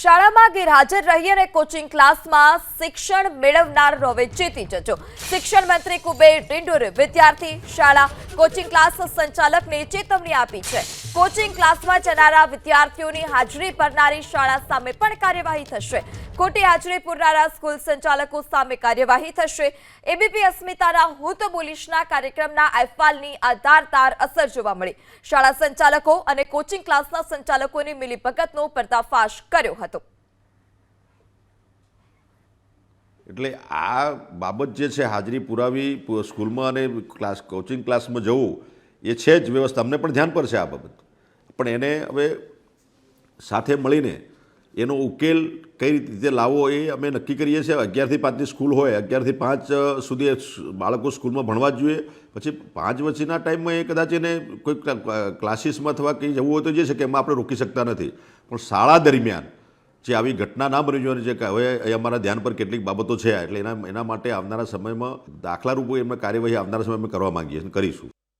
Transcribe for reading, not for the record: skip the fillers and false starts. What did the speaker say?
શાળામાં ગેરહાજર રહી અને કોચિંગ ક્લાસમાં શિક્ષણ મેળવનાર હવે ચેતી જજો। શિક્ષણ મંત્રી કુબેર ડિંડોરે વિદ્યાર્થી શાળા કોચિંગ ક્લાસ સંચાલકને ચેતવણી આપી છે। કોચિંગ ક્લાસમાં જનારા વિદ્યાર્થીઓની હાજરી ભરનારી શાળા સામે પણ કાર્યવાહી થશે। ખોટી હાજરી પૂરનારા સ્કૂલ સંચાલકો સામે કાર્યવાહી થશે। એબીપી અસ્મિતાના હું તો બોલીશના કાર્યક્રમના અહેવાલની આધારદાર અસર જોવા મળી। શાળા સંચાલકો અને કોચિંગ ક્લાસના સંચાલકોની મિલીભગતનો પર્દાફાશ કર્યો હતો। એટલે આ બાબત જે છે હાજરી પુરાવી સ્કૂલમાં અને કોચિંગ ક્લાસમાં જવું એ છે જ વ્યવસ્થા, અમને પણ ધ્યાન પર છે આ બાબત, પણ એને હવે સાથે મળીને એનો ઉકેલ કઈ રીતે લાવવો એ અમે નક્કી કરીએ છીએ। 11 થી 5ની સ્કૂલ હોય, 11 થી 5 સુધી બાળકો સ્કૂલમાં ભણવા જ જોઈએ, પછી 5 વચ્ચેના ટાઈમમાં એ કદાચ એને કોઈ ક્લાસીસમાં અથવા કંઈ જવું હોય તો જઈ શકે, એમાં આપણે રોકી શકતા નથી, પણ શાળા દરમિયાન જે આવી ઘટના ના બની જોઈએ, જે હવે અમારા ધ્યાન પર કેટલીક બાબતો છે, એટલે એના માટે આવનારા સમયમાં દાખલારૂપ એમને કાર્યવાહી આવનારા સમયમાં કરવા માંગીએ છીએ, કરીશું।